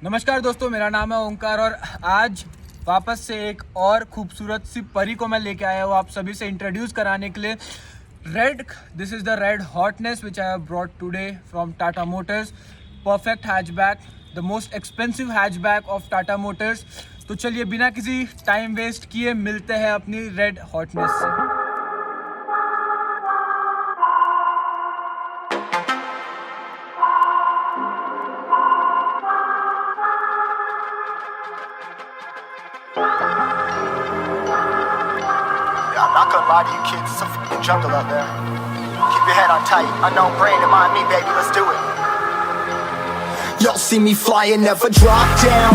नमस्कार दोस्तों, मेरा नाम है ओंकार और आज वापस से एक और खूबसूरत सी परी को मैं लेके आया हूँ आप सभी से इंट्रोड्यूस कराने के लिए। Red, this is the red hotness which I have brought today from Tata Motors. Perfect hatchback, the most expensive hatchback of Tata Motors. तो चलिए बिना किसी टाइम वेस्ट किए मिलते हैं अपनी रेड हॉटनेस से। I'm not gonna lie to you kids, it's a f***ing jungle out there. Keep your head on tight, unknown brain and mind me, baby, let's do it. Y'all see me flying, never drop down,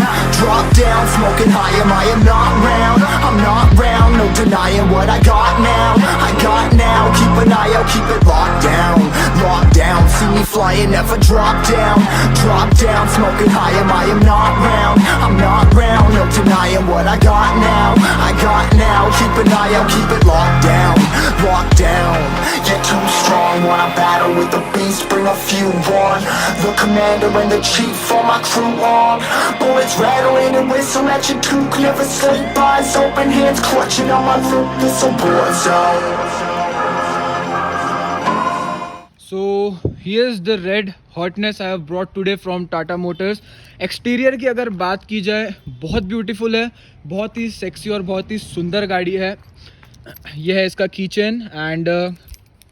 smoking high, I am not round, I'm not round, no denying what I got now, keep an eye out, keep it locked down, see me flying, never drop down, smoking high, I am not round, I'm not round, no denying what I got now, keep an eye out, keep it locked down, you're too strong, wanna battle with the beast, bring a few on, the commander and the chief for my crew on. Bullets rattling and whistle at your toque. Never sleep, eyes open, hands clutching on my loop. This a war zone. So here's the red hotness I have brought today from Tata Motors. Exterior की अगर बात की जाए, बहुत beautiful है, बहुत ही sexy और बहुत ही सुंदर गाड़ी है। यह है इसका कीचेन एंड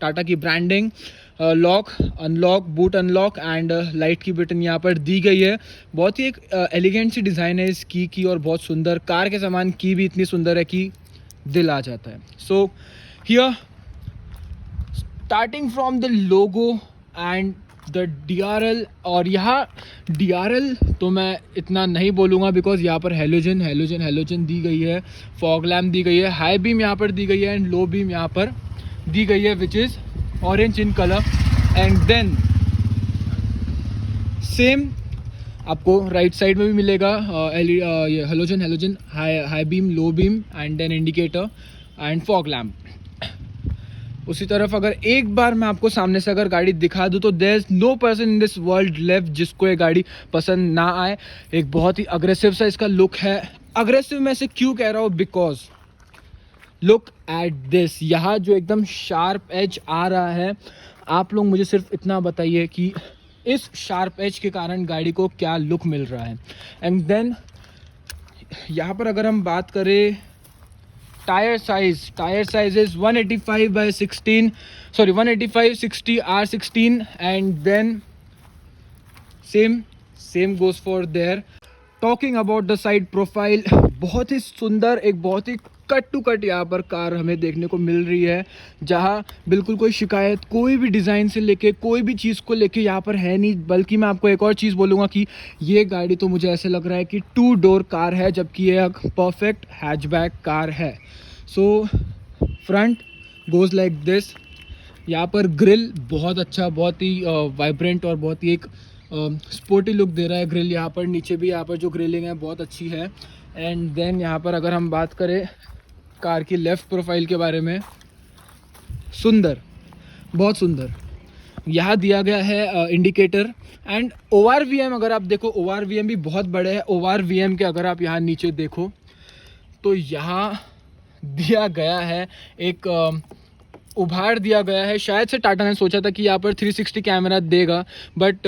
टाटा की branding, lock unlock, boot unlock and light की बटन यहाँ पर दी गई है। बहुत ही एक एलिगेंट सी डिज़ाइन है इस की और बहुत सुंदर, कार के समान की भी इतनी सुंदर है कि दिल आ जाता है। So here starting from the logo and the DRL, और यहाँ DRL तो मैं इतना नहीं बोलूँगा बिकॉज यहाँ पर हेलोजन दी गई है, फॉग लैम्प दी गई है, हाई बीम यहाँ पर दी गई है एंड लो बीम यहाँ पर दी गई है which is orange in colour. And then same आपको राइट साइड में भी मिलेगा ये halogen, high beam, low beam and then indicator and fog lamp. उसी तरफ अगर एक बार मैं आपको सामने से अगर गाड़ी दिखा दूँ तो there is no person in this world left जिसको ये गाड़ी पसंद ना आए। एक बहुत ही अग्रेसिव सा इसका लुक है। अग्रेसिव मैं से क्यों कह रहा हूँ, बिकॉज लुक एट दिस, यहाँ जो एकदम शार्प एज आ रहा है, आप लोग मुझे सिर्फ इतना बताइए कि इस शार्प एज के कारण गाड़ी को क्या लुक मिल रहा है। एंड देन यहाँ पर अगर हम बात करें tyre size is 185/60 R16 and then same goes for there. Talking about the side profile, बहुत ही सुंदर, एक बहुत ही कट टू कट यहाँ पर कार हमें देखने को मिल रही है, जहाँ बिल्कुल कोई शिकायत कोई भी डिज़ाइन से लेके कोई भी चीज़ को लेके यहाँ पर है नहीं। बल्कि मैं आपको एक और चीज़ बोलूँगा कि ये गाड़ी तो मुझे ऐसे लग रहा है कि 2 डोर कार है, जबकि ये एक परफेक्ट हैचबैक कार है। So front goes like this. यहाँ पर ग्रिल बहुत अच्छा, बहुत ही वाइब्रेंट और बहुत ही एक स्पोर्टी लुक दे रहा है ग्रिल यहाँ पर। नीचे भी यहाँ पर जो ग्रिलिंग है बहुत अच्छी है। एंड देन यहाँ पर अगर हम बात करें कार की लेफ़्ट प्रोफाइल के बारे में, सुंदर, बहुत सुंदर। यहाँ दिया गया है इंडिकेटर एंड ORVM। अगर आप देखो ORVM भी बहुत बड़े हैं। ORVM के अगर आप यहाँ नीचे देखो तो यहाँ दिया गया है एक उभार दिया गया है। शायद से टाटा ने सोचा था कि यहाँ पर 360 कैमरा देगा, बट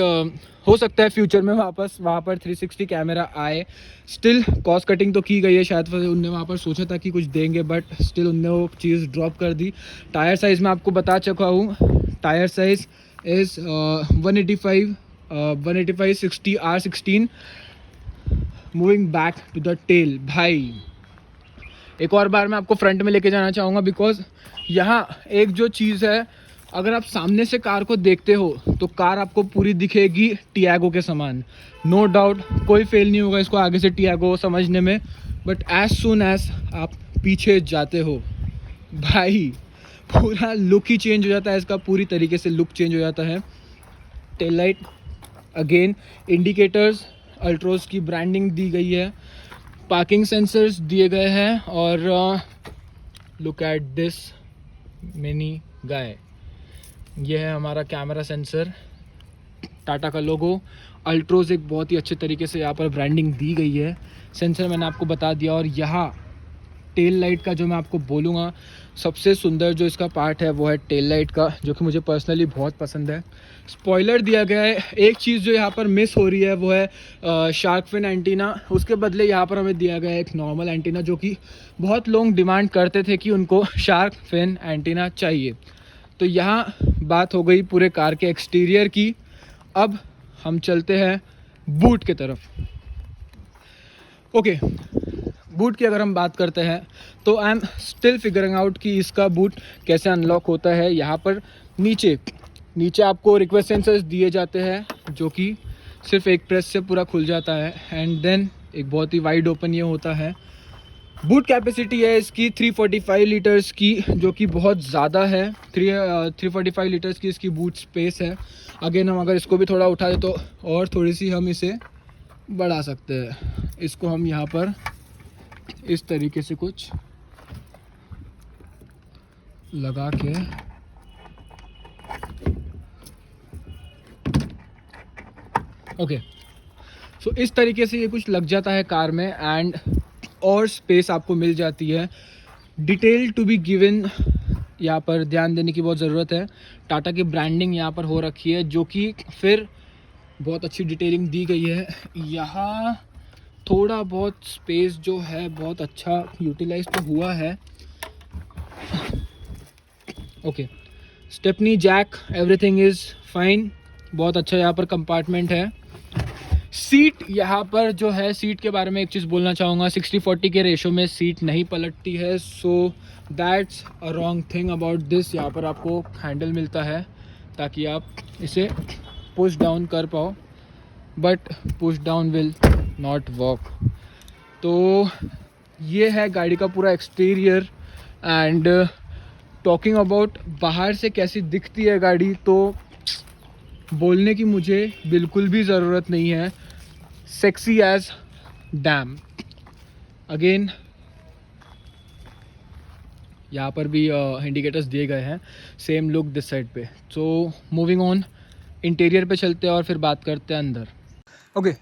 हो सकता है फ्यूचर में वापस वहाँ पर 360 कैमरा आए। स्टिल कॉस्ट कटिंग तो की गई है, शायद उनने वहाँ पर सोचा था कि कुछ देंगे, बट स्टिल उनने वो चीज़ ड्रॉप कर दी। टायर साइज़ मैं आपको बता चुका हूँ, tyre size is 185/60 R16। Moving back to the tail, भाई एक और बार मैं आपको फ्रंट में लेके जाना चाहूँगा बिकॉज यहाँ एक जो चीज़ है, अगर आप सामने से कार को देखते हो तो कार आपको पूरी दिखेगी टियागो के समान, नो डाउट, कोई फेल नहीं होगा इसको आगे से टियागो समझने में। बट एज सुन एज आप पीछे जाते हो, भाई पूरा लुक ही चेंज हो जाता है इसका, पूरी तरीके से लुक चेंज हो जाता है। Tail light again, indicators Altroz की ब्रांडिंग दी गई है, पार्किंग सेंसर्स दिए गए हैं और लुक एट दिस मिनी गाय, ये है हमारा कैमरा सेंसर, टाटा का लोगो अल्ट्रोज एक बहुत ही अच्छे तरीके से यहाँ पर ब्रांडिंग दी गई है। सेंसर मैंने आपको बता दिया। और यहाँ टेल लाइट का जो मैं आपको बोलूँगा सबसे सुंदर जो इसका पार्ट है वो है टेल लाइट का, जो कि मुझे पर्सनली बहुत पसंद है। स्पॉइलर दिया गया है। एक चीज़ जो यहाँ पर मिस हो रही है वो है शार्क फिन एंटीना। उसके बदले यहाँ पर हमें दिया गया है एक नॉर्मल एंटीना, जो कि बहुत लोग डिमांड करते थे कि उनको शार्क फिन एंटीना चाहिए। तो यहाँ बात हो गई पूरे कार के एक्सटीरियर की। अब हम चलते हैं बूट की तरफ। ओके, बूट की अगर हम बात करते हैं तो I am still figuring out कि इसका बूट कैसे अनलॉक होता है। यहाँ पर नीचे आपको रिक्वेस्ट सेंसर्स दिए जाते हैं, जो कि सिर्फ एक प्रेस से पूरा खुल जाता है। एंड देन एक बहुत ही वाइड ओपन ये होता है। बूट कैपेसिटी है इसकी 345 लीटर्स की, जो कि बहुत ज़्यादा है। 345 लीटर्स की इसकी बूट स्पेस है। अगेन हम अगर इसको भी थोड़ा उठा दें तो और थोड़ी सी हम इसे बढ़ा सकते हैं। इसको हम यहाँ पर इस तरीके से कुछ लगा के ओके, सो इस तरीके से ये कुछ लग जाता है कार में। एंड और स्पेस आपको मिल जाती है। डिटेल टू बी गिवन, यहाँ पर ध्यान देने की बहुत ज़रूरत है। टाटा की ब्रांडिंग यहाँ पर हो रखी है, जो कि फिर बहुत अच्छी डिटेलिंग दी गई है। यहाँ थोड़ा बहुत स्पेस जो है बहुत अच्छा यूटिलाइज तो हुआ है। Okay, stepney jack everything is fine. बहुत अच्छा यहाँ पर कंपार्टमेंट है। सीट यहाँ पर जो है, सीट के बारे में एक चीज़ बोलना चाहूँगा, 60-40 के रेशो में सीट नहीं पलटती है। So that's a wrong thing about this. यहाँ पर आपको हैंडल मिलता है ताकि आप इसे पुश डाउन कर पाओ, but push down will not work. तो ये है गाड़ी का पूरा एक्सटीरियर। एंड टॉकिंग अबाउट बाहर से कैसी दिखती है गाड़ी, तो बोलने की मुझे बिल्कुल भी ज़रूरत नहीं है। Sexy as dam. अगेन यहाँ पर भी इंडिकेटर्स दिए गए हैं, सेम लुक दिस साइड पे। सो मूविंग ऑन, इंटीरियर पे चलते हैं और फिर बात करते हैं अंदर। ओके,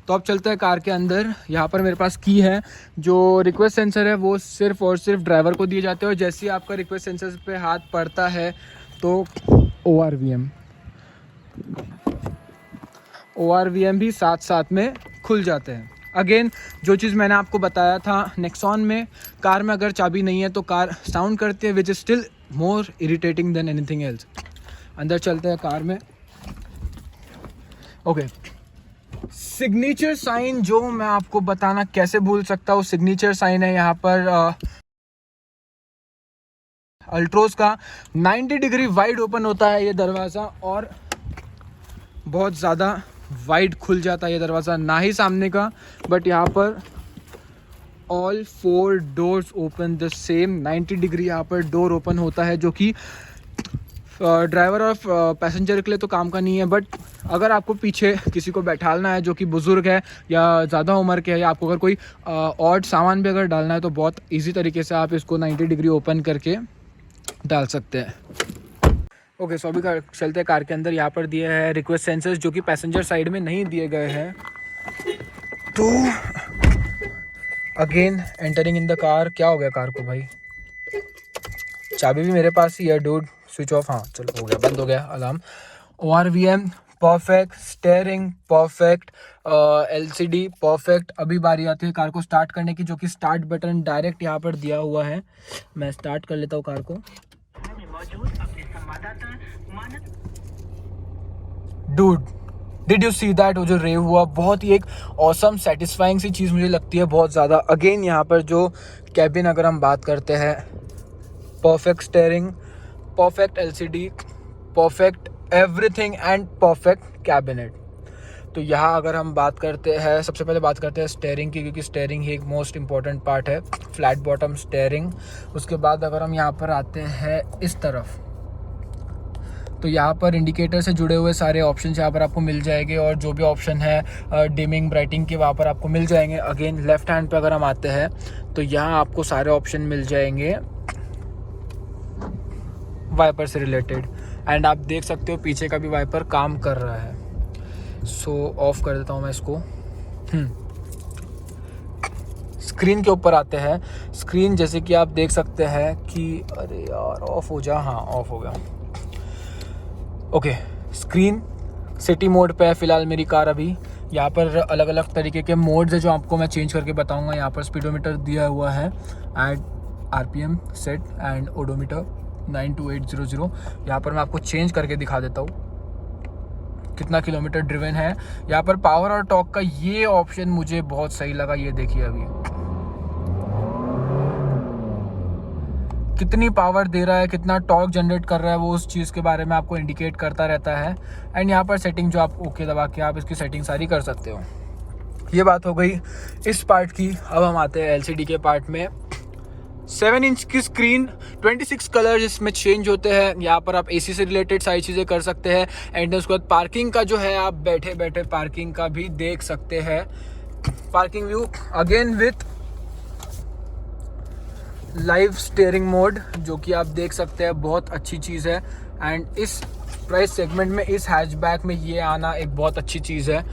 तो अब चलते हैं कार के अंदर। यहाँ पर मेरे पास की है। जो रिक्वेस्ट सेंसर है वो सिर्फ और सिर्फ ड्राइवर को दिए जाते हैं, और जैसे ही आपका रिक्वेस्ट सेंसर पे हाथ पड़ता है तो ORVM भी साथ साथ में खुल जाते हैं। अगेन जो चीज़ मैंने आपको बताया था, नेक्सॉन में कार में अगर चाबी नहीं है तो कार साउंड करती है, which is still more irritating than anything else. अंदर चलते हैं कार में। ओके, सिग्नेचर साइन जो मैं आपको बताना कैसे भूल सकता हूँ, सिग्नेचर साइन है यहाँ पर अल्ट्रोज का। 90 डिग्री वाइड ओपन होता है ये दरवाज़ा, और बहुत ज़्यादा वाइड खुल जाता है ये दरवाज़ा। ना ही सामने का, बट यहाँ पर all 4 doors open the same 90 degree यहाँ पर डोर ओपन होता है, जो कि ड्राइवर और पैसेंजर के लिए तो काम का नहीं है। बट अगर आपको पीछे किसी को बैठालना है जो कि बुज़ुर्ग है या ज़्यादा उम्र के है, या आपको अगर कोई ऑड सामान भी अगर डालना है, तो बहुत इजी तरीके से आप इसको 90 डिग्री ओपन करके डाल सकते हैं। ओके, सो अभी चलते हैं कार के अंदर। यहाँ पर दिए हैं रिक्वेस्ट सेंसर्स, जो कि पैसेंजर साइड में नहीं दिए गए हैं। तो again entering in the car. क्या हो गया कार को भाई? चाबी भी मेरे पास ही है डूड। स्विच ऑफ, हाँ चलो हो गया, बंद हो गया alarm. ORVM perfect, steering perfect, LCD perfect. अभी बारी आती है कार को स्टार्ट करने की, जो कि स्टार्ट बटन डायरेक्ट यहाँ पर दिया हुआ है। मैं स्टार्ट कर लेता हूँ कार को। Dude, did you see that? वो जो रेव हुआ, बहुत ही एक ऑसम सेटिस्फाइंग सी चीज़ मुझे लगती है बहुत ज़्यादा। अगेन यहाँ पर जो कैबिन अगर हम बात करते हैं, perfect steering, perfect LCD, perfect everything and perfect cabinet. तो यहाँ अगर हम बात करते हैं, सबसे पहले बात करते हैं स्टेयरिंग की, क्योंकि स्टेयरिंग ही एक मोस्ट इम्पॉर्टेंट पार्ट है। Flat bottom steering. उसके बाद अगर हम यहाँ पर आते हैं इस तरफ, तो यहाँ पर इंडिकेटर से जुड़े हुए सारे ऑप्शन यहाँ पर आपको मिल जाएंगे, और जो भी ऑप्शन है डिमिंग ब्राइटिंग के वहाँ पर आपको मिल जाएंगे। अगेन लेफ्ट हैंड पे अगर हम आते हैं तो यहाँ आपको सारे ऑप्शन मिल जाएंगे वाइपर से रिलेटेड, एंड आप देख सकते हो पीछे का भी वाइपर काम कर रहा है। सो ऑफ कर देता हूँ मैं इसको। स्क्रीन के ऊपर आते हैं। स्क्रीन जैसे कि आप देख सकते हैं कि अरे यार ऑफ हो जा, हाँ ऑफ हो गया। ओके, स्क्रीन सिटी मोड पे है फ़िलहाल मेरी कार अभी। यहाँ पर अलग अलग तरीके के मोड्स है जो आपको मैं चेंज करके बताऊंगा। यहाँ पर स्पीडोमीटर दिया हुआ है, एड RPM सेट एंड ओडोमीटर 92800। यहाँ पर मैं आपको चेंज करके दिखा देता हूँ कितना किलोमीटर ड्रिवन है। यहाँ पर पावर और टॉर्क का ये ऑप्शन मुझे बहुत सही लगा। ये देखिए अभी कितनी पावर दे रहा है, कितना टॉर्क जनरेट कर रहा है, वो उस चीज़ के बारे में आपको इंडिकेट करता रहता है। एंड यहाँ पर सेटिंग जो आप ओके दबा के आप इसकी सेटिंग सारी कर सकते हो। ये बात हो गई इस पार्ट की। अब हम आते हैं LCD के पार्ट में। 7 इंच की स्क्रीन, 26 कलर इसमें चेंज होते हैं। यहाँ पर आप AC से रिलेटेड सारी चीज़ें कर सकते हैं। एंड उसके बाद पार्किंग का जो है आप बैठे बैठे पार्किंग का भी देख सकते हैं। Parking view again with live steering mode, जो कि आप देख सकते हैं, बहुत अच्छी चीज़ है। एंड इस प्राइस सेगमेंट में इस हैचबैक में ये आना एक बहुत अच्छी चीज़ है।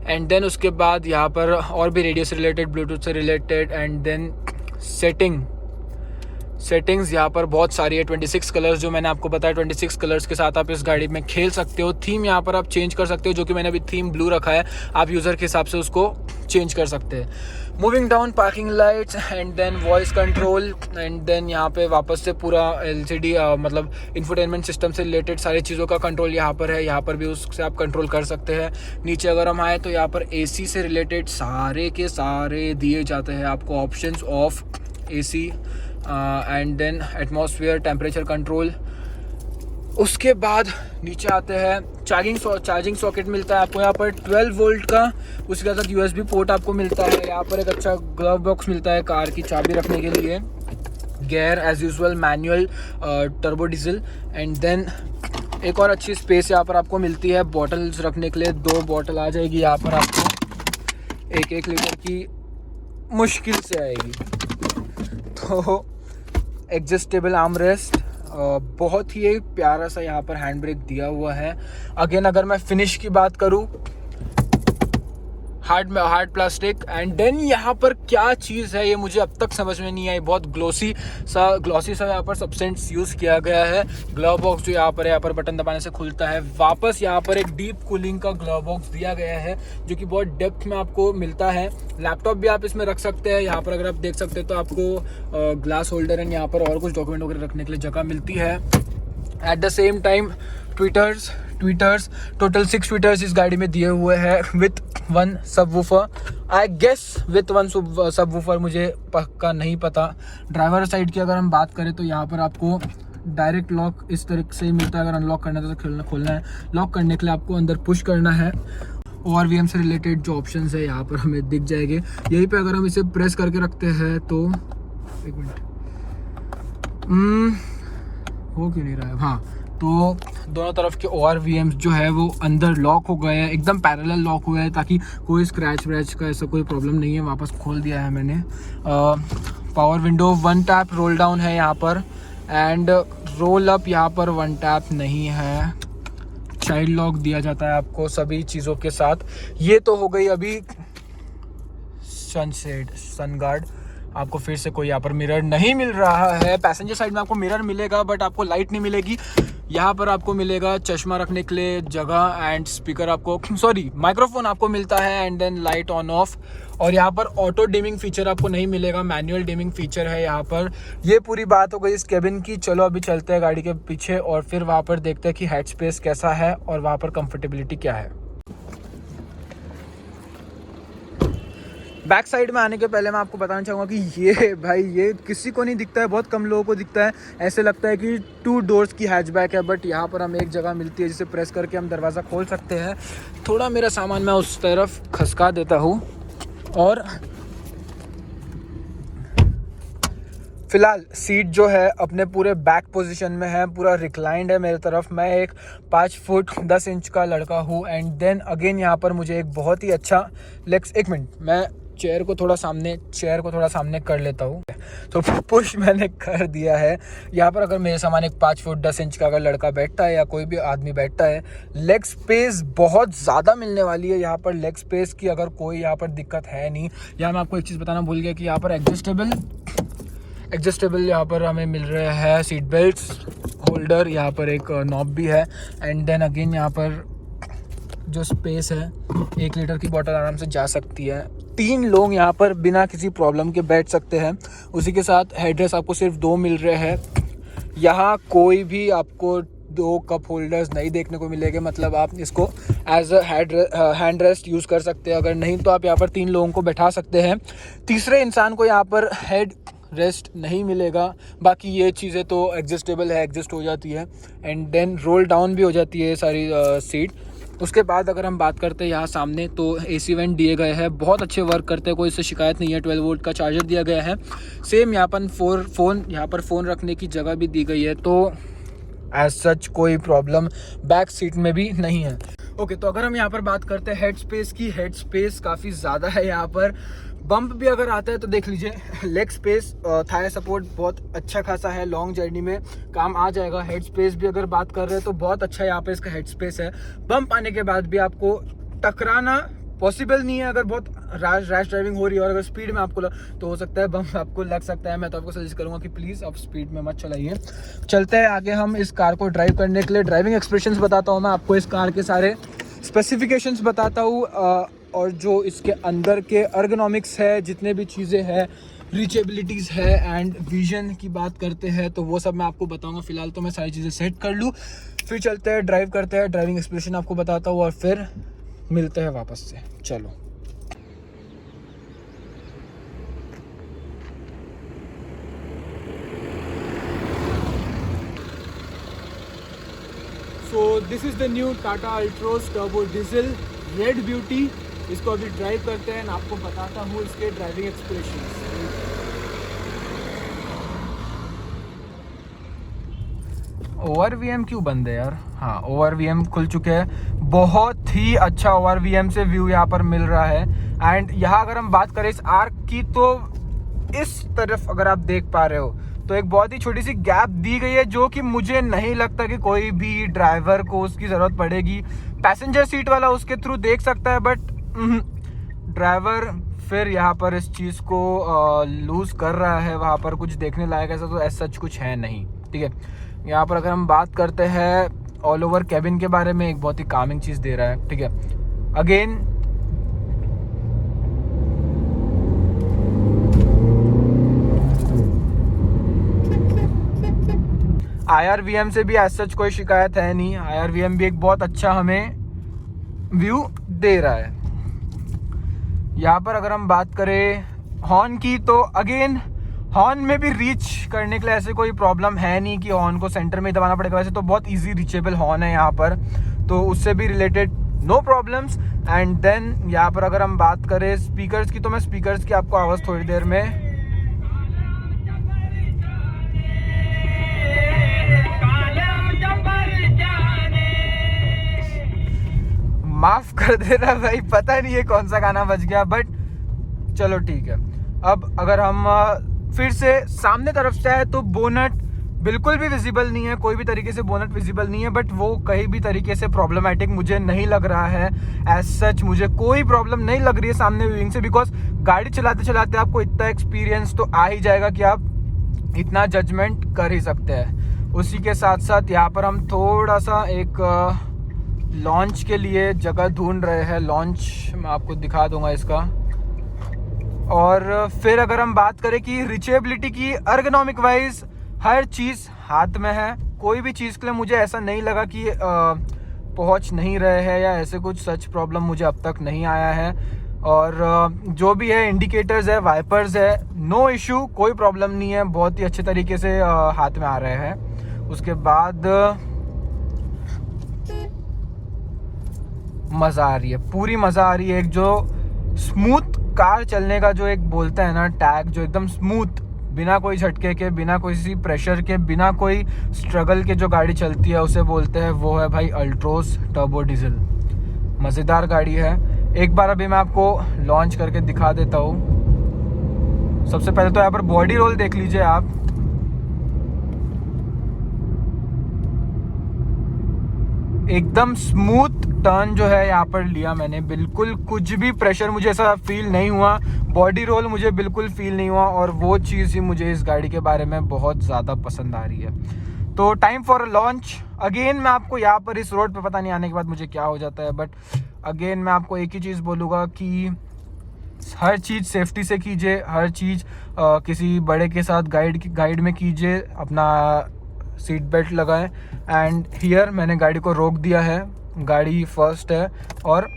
एंड देन उसके बाद यहाँ पर और भी रेडियो से रिलेटेड, ब्लूटूथ से रिलेटेड, एंड देन सेटिंग्स यहाँ पर बहुत सारी है। 26 कलर्स जो मैंने आपको बताया, 26 कलर्स के साथ आप इस गाड़ी में खेल सकते हो। थीम यहाँ पर आप चेंज कर सकते हो, जो कि मैंने अभी थीम ब्लू रखा है। आप यूज़र के हिसाब से उसको चेंज कर सकते हैं। Moving down, parking lights, and then voice control, and then यहाँ पे वापस से पूरा LCD मतलब इंफोटेनमेंट सिस्टम से रिलेटेड सारी चीज़ों का कंट्रोल यहाँ पर है। यहाँ पर भी उससे आप कंट्रोल कर सकते हैं। नीचे अगर हम आए तो यहाँ पर AC से रिलेटेड सारे के सारे दिए जाते हैं आपको options of AC, and then atmosphere temperature control. उसके बाद नीचे आते हैं चार्जिंग सॉकेट मिलता है आपको यहाँ पर 12 वोल्ट का। उसके साथ USB पोर्ट आपको मिलता है। यहाँ पर एक अच्छा ग्लव बॉक्स मिलता है कार की चाबी रखने के लिए। Gear as usual manual, turbo diesel. And then एक और अच्छी स्पेस यहाँ पर आपको मिलती है बॉटल्स रखने के लिए। 2 बॉटल आ जाएगी यहाँ पर आपको, 1-1 लीटर की मुश्किल से आएगी। तो एडजस्टेबल आर्मरेस्ट, बहुत ही एक प्यारा सा यहाँ पर हैंड ब्रेक दिया हुआ है। अगेन अगर मैं फिनिश की बात करूँ, हार्ड प्लास्टिक। एंड देन यहाँ पर क्या चीज़ है ये मुझे अब तक समझ में नहीं आई। बहुत ग्लॉसी सा यहाँ पर सब्सटेंस यूज़ किया गया है। ग्लव बॉक्स जो यहाँ पर बटन दबाने से खुलता है। वापस यहाँ पर एक डीप कूलिंग का ग्लव बॉक्स दिया गया है, जो कि बहुत डेप्थ में आपको मिलता है। लैपटॉप भी आप इसमें रख सकते हैं। यहाँ पर अगर आप देख सकते हैं तो आपको ग्लास होल्डर एंड यहाँ पर और कुछ डॉक्यूमेंट वगैरह रखने के लिए जगह मिलती है। At the same time tweeters total 6 tweeters इस गाड़ी में दिए हुए हैं with 1 subwoofer. I guess with 1 subwoofer, मुझे पक्का नहीं पता। ड्राइवर साइड की अगर हम बात करें तो यहाँ पर आपको डायरेक्ट लॉक इस तरीके से मिलता है। अगर अनलॉक करना है तो खोलना है। लॉक करने के लिए आपको अंदर पुश करना है। ORVM से रिलेटेड जो ऑप्शंस है यहाँ पर हमें दिख जाएंगे। यहीं पे अगर हम इसे प्रेस करके रखते हैं तो एक मिनट, हो क्यों नहीं रहा है, हाँ, तो दोनों तरफ के ORVMs जो है वो अंदर लॉक हो गए हैं, एकदम पैरेलल लॉक हुए हैं, ताकि कोई स्क्रैच व्रैच का ऐसा कोई प्रॉब्लम नहीं है। वापस खोल दिया है मैंने। Power window 1 tap roll down है यहाँ पर, एंड रोल अप यहाँ पर 1 टैप नहीं है। चाइल्ड लॉक दिया जाता है आपको सभी चीज़ों के साथ। ये तो हो गई अभी सन गार्ड। आपको फिर से कोई यहाँ पर मिरर नहीं मिल रहा है। पैसेंजर साइड में आपको मिरर मिलेगा, बट आपको लाइट नहीं मिलेगी। यहाँ पर आपको मिलेगा चश्मा रखने के लिए जगह, एंड स्पीकर आपको माइक्रोफोन आपको मिलता है, and then light on off. और यहाँ पर ऑटो डिमिंग फीचर आपको नहीं मिलेगा, मैनुअल डिमिंग फीचर है यहाँ पर। ये पूरी बात हो गई इस केबिन की। चलो अभी चलते हैं गाड़ी के पीछे और फिर वहाँ पर देखते हैं कि हेड स्पेस कैसा है और वहाँ पर कंफर्टेबिलिटी क्या है। बैक साइड में आने के पहले मैं आपको बताना चाहूँगा कि ये किसी को नहीं दिखता है, बहुत कम लोगों को दिखता है। ऐसे लगता है कि 2 डोर्स की हैचबैक है, बट यहाँ पर हमें एक जगह मिलती है जिसे प्रेस करके हम दरवाज़ा खोल सकते हैं। थोड़ा मेरा सामान मैं उस तरफ खसका देता हूँ। और फिलहाल सीट जो है अपने पूरे बैक पोजीशन में है, पूरा रिक्लाइंड है मेरे तरफ। मैं एक 5 फुट 10 इंच का लड़का हूँ। एंड देन अगेन यहाँ पर मुझे एक बहुत ही अच्छा एक मिनट, मैं चेयर को थोड़ा सामने कर लेता हूँ। तो पुश मैंने कर दिया है। यहाँ पर अगर मेरे सामान एक 5 फुट 10 इंच का अगर लड़का बैठता है या कोई भी आदमी बैठता है, लेग स्पेस बहुत ज़्यादा मिलने वाली है। यहाँ पर लेग स्पेस की अगर कोई यहाँ पर दिक्कत है नहीं। यहाँ मैं आपको एक चीज़ बताना भूल गया कि यहाँ पर एडजस्टेबल यहाँ पर हमें मिल रहे हैं सीट बेल्ट्स, होल्डर, यहाँ पर एक नॉब भी है। एंड देन अगेन यहाँ पर जो स्पेस है, 1 लीटर की बोतल आराम से जा सकती है। 3 लोग यहाँ पर बिना किसी प्रॉब्लम के बैठ सकते हैं। उसी के साथ हेडरेस्ट आपको सिर्फ 2 मिल रहे हैं। यहाँ कोई भी आपको 2 कप होल्डर्स नहीं देखने को मिलेंगे, मतलब आप इसको as a hand rest use कर सकते हैं। अगर नहीं तो आप यहाँ पर 3 लोगों को बैठा सकते हैं। तीसरे इंसान को यहाँ पर हेड रेस्ट नहीं मिलेगा। बाकी ये चीज़ें तो एडजस्टेबल है, एडजस्ट हो जाती है। एंड देन रोल डाउन भी हो जाती है सारी सीट। उसके बाद अगर हम बात करते हैं यहाँ सामने, तो AC वेंट दिए गए हैं, बहुत अच्छे वर्क करते हैं, कोई इससे शिकायत नहीं है। 12 वोल्ट का चार्जर दिया गया है। सेम यहाँ पर फ़ोन रखने की जगह भी दी गई है। तो एज सच कोई प्रॉब्लम बैक सीट में भी नहीं है। ओके, तो अगर हम यहाँ पर बात करते हैं हेड स्पेस की, हेड स्पेस काफ़ी ज़्यादा है। यहाँ पर बम्प भी अगर आता है तो देख लीजिए, लेग स्पेस, थाई सपोर्ट बहुत अच्छा खासा है, लॉन्ग जर्नी में काम आ जाएगा। हेड स्पेस भी अगर बात कर रहे हैं तो बहुत अच्छा यहाँ पे इसका हेड स्पेस है। बम्प आने के बाद भी आपको टकराना पॉसिबल नहीं है। अगर बहुत रैश ड्राइविंग हो रही है और अगर स्पीड में आपको तो हो सकता है बम्प आपको लग सकता है। मैं तो आपको सजेस्ट करूंगा कि प्लीज़ आप स्पीड में मत चलाइए। चलते हैं आगे हम इस कार को ड्राइव करने के लिए। ड्राइविंग एक्सप्रेशंस बताता हूँ मैं आपको, इस कार के सारे स्पेसिफिकेशंस बताता हूँ, और जो इसके अंदर के अर्गोनॉमिक्स है, जितने भी चीज़ें हैं, रीचेबिलिटीज़ है एंड विजन की बात करते हैं, तो वो सब मैं आपको बताऊंगा। फिलहाल तो मैं सारी चीज़ें सेट कर लूँ, फिर चलते हैं ड्राइव करते हैं। ड्राइविंग एक्सप्रेशन आपको बताता हूँ और फिर मिलते हैं वापस से। चलो। So this is the new Tata Altroz turbo diesel red beauty. इसको अभी ड्राइव करते हैं, आपको बताता हूँ इसके ड्राइविंग एक्सप्रेशन। ORVM क्यों बंद है यार? हाँ, ORVM खुल चुके हैं। बहुत ही अच्छा ORVM से व्यू यहाँ पर मिल रहा है। एंड यहाँ अगर हम बात करें इस आर्क की, तो इस तरफ अगर आप देख पा रहे हो तो एक बहुत ही छोटी सी गैप दी गई है, जो कि मुझे नहीं लगता कि कोई भी ड्राइवर को उसकी ज़रूरत पड़ेगी। पैसेंजर सीट वाला उसके थ्रू देख सकता है, बट ड्राइवर फिर यहाँ पर इस चीज़ को लूज़ कर रहा है। वहाँ पर कुछ देखने लायक ऐसा तो ऐसा सच कुछ है नहीं, ठीक है। यहाँ पर अगर हम बात करते हैं ऑल ओवर कैबिन के बारे में, एक बहुत ही कामिंग चीज़ दे रहा है, ठीक है। अगेन IRVM से भी एज सच कोई शिकायत है नहीं। IRVM भी एक बहुत अच्छा हमें व्यू दे रहा है। यहाँ पर अगर हम बात करें हॉर्न की, तो अगेन हॉर्न में भी रीच करने के लिए ऐसे कोई प्रॉब्लम है नहीं कि हॉर्न को सेंटर में ही दबाना पड़ेगा। वैसे तो बहुत इजी रीचेबल हॉर्न है यहाँ पर, तो उससे भी related no problems. And then यहाँ पर अगर हम बात करें स्पीकर्स की, तो मैं स्पीकर्स की आपको आवाज़ थोड़ी देर में माफ़ कर देना भाई, पता नहीं ये कौन सा गाना बज गया, बट चलो ठीक है। अब अगर हम फिर से सामने तरफ से है, तो बोनट बिल्कुल भी विजिबल नहीं है, कोई भी तरीके से बोनट विजिबल नहीं है, बट वो कहीं भी तरीके से प्रॉब्लमेटिक मुझे नहीं लग रहा है। एज सच मुझे कोई प्रॉब्लम नहीं लग रही है सामने व्यूइंग से, बिकॉज गाड़ी चलाते चलाते आपको इतना एक्सपीरियंस तो आ ही जाएगा कि आप इतना जजमेंट कर ही सकते हैं। उसी के साथ साथ यहाँ पर हम थोड़ा सा एक लॉन्च के लिए जगह ढूंढ रहे हैं। लॉन्च मैं आपको दिखा दूंगा इसका। और फिर अगर हम बात करें कि रिचेबिलिटी की, अर्गोनॉमिक वाइज हर चीज़ हाथ में है। कोई भी चीज़ के लिए मुझे ऐसा नहीं लगा कि पहुंच नहीं रहे हैं या ऐसे कुछ सच प्रॉब्लम मुझे अब तक नहीं आया है। और जो भी है इंडिकेटर्स है, वाइपर्स है, नो इशू, कोई प्रॉब्लम नहीं है, बहुत ही अच्छे तरीके से हाथ में आ रहे हैं। उसके बाद मज़ा आ रही है, पूरी मज़ा आ रही है। एक जो स्मूथ कार चलने का जो एक बोलते हैं ना टैग, जो एकदम स्मूथ, बिना कोई झटके के, बिना किसी प्रेशर के, बिना कोई स्ट्रगल के जो गाड़ी चलती है, उसे बोलते हैं, वो है भाई अल्ट्रोज टर्बो डीजल। मज़ेदार गाड़ी है। एक बार अभी मैं आपको लॉन्च करके दिखा देता हूँ। सबसे पहले तो यहाँ पर बॉडी रोल देख लीजिए आप। एकदम स्मूथ टर्न जो है यहाँ पर लिया मैंने, बिल्कुल कुछ भी प्रेशर मुझे ऐसा फील नहीं हुआ, बॉडी रोल मुझे बिल्कुल फील नहीं हुआ, और वो चीज़ ही मुझे इस गाड़ी के बारे में बहुत ज़्यादा पसंद आ रही है। तो टाइम फॉर लॉन्च अगेन। मैं आपको यहाँ पर इस रोड पे पता नहीं आने के बाद मुझे क्या हो जाता है, बट अगेन मैं आपको एक ही चीज़ बोलूँगा कि हर चीज़ सेफ्टी से कीजिए, हर चीज़ किसी बड़े के साथ गाइड में कीजिए, अपना सीट बेल्ट लगाएं। एंड हियर मैंने गाड़ी को रोक दिया है, गाड़ी फर्स्ट है, और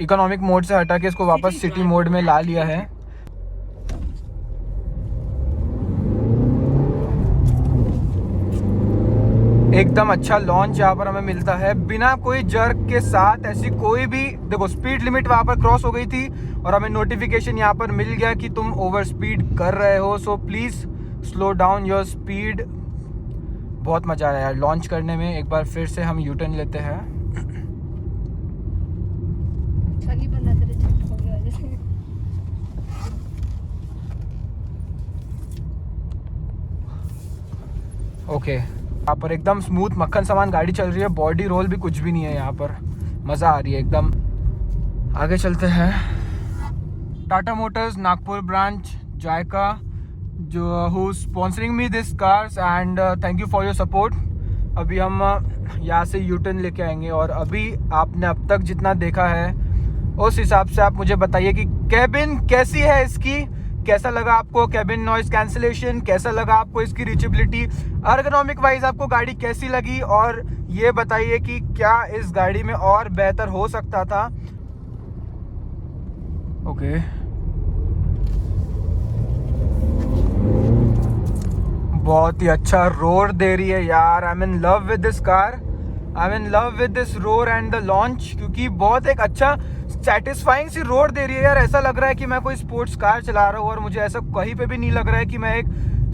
इकोनॉमिक मोड से हटा के इसको वापस सिटी मोड में ला लिया है। एकदम अच्छा लॉन्च यहाँ पर हमें मिलता है, बिना कोई जर्क के साथ। ऐसी कोई भी, देखो स्पीड लिमिट वहाँ पर क्रॉस हो गई थी और हमें नोटिफिकेशन यहाँ पर मिल गया कि तुम ओवर स्पीड कर रहे हो, so please slow down your speed. बहुत मज़ा आया यार लॉन्च करने में। एक बार फिर से हम यूटर्न लेते हैं। ओके, यहाँ पर एकदम स्मूथ मक्खन समान गाड़ी चल रही है, बॉडी रोल भी कुछ भी नहीं है यहाँ पर, मज़ा आ रही है एकदम। आगे चलते हैं। टाटा मोटर्स नागपुर ब्रांच, जायका, जो who sponsoring me this cars, and thank you for your support. अभी हम यहाँ से यूटर्न लेके आएंगे, और अभी आपने अब तक जितना देखा है उस हिसाब से आप मुझे बताइए कि कैबिन कैसी है इसकी, कैसा लगा आपको कैबिन नॉइज कैंसिलेशन, कैसा लगा आपको इसकी रीचेबिलिटी, एर्गोनॉमिक वाइज आपको गाड़ी कैसी लगी, और ये बताइए कि क्या इस गाड़ी में और बेहतर हो सकता था। ओके, बहुत ही अच्छा रोर दे रही है यार। I am in love with this car, I am in love with this roar and the launch, क्योंकि बहुत एक अच्छा सेटिस्फाइंग सी रोड दे रही है यार। ऐसा लग रहा है कि मैं कोई स्पोर्ट्स कार चला रहा हूँ, और मुझे ऐसा कहीं पे भी नहीं लग रहा है कि मैं एक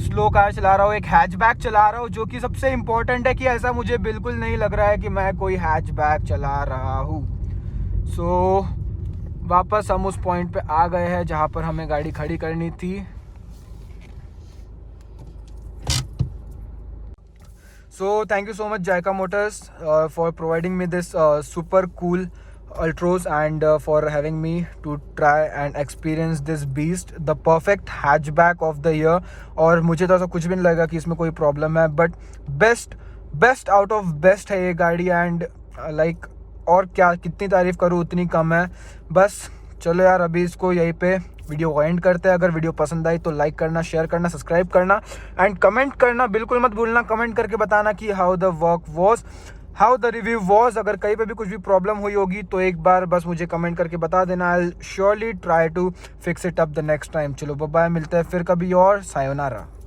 स्लो कार चला रहा हूँ, एक हैचबैक चला रहा हूँ, जो कि सबसे इम्पोर्टेंट है कि ऐसा मुझे बिल्कुल नहीं लग रहा है कि मैं कोई हैचबैक चला रहा हूँ। सो वापस हम उस पॉइंट पे आ गए हैं जहाँ पर हमें गाड़ी खड़ी करनी थी। So thank you so much Jaika Motors for providing me this super cool Ultros, and for having me to try and experience this beast, the perfect hatchback of the year। और मुझे तो ऐसा कुछ भी नहीं लगा कि इसमें कोई प्रॉब्लम है, but best out of best है ये गाड़ी। एंड लाइक और क्या, कितनी तारीफ़ करूँ उतनी कम है। बस चलो यार, अभी इसको यहीं पे वीडियो को एंड करते हैं। अगर वीडियो पसंद आई तो लाइक करना, शेयर करना, सब्सक्राइब करना, एंड कमेंट करना बिल्कुल मत भूलना। कमेंट करके बताना कि how the work was, how the review was. अगर कहीं पे भी कुछ भी प्रॉब्लम हुई होगी तो एक बार बस मुझे कमेंट करके बता देना। I will surely try to fix it up the next time. चलो बाय बाय, मिलते हैं फिर कभी और, सायोनारा।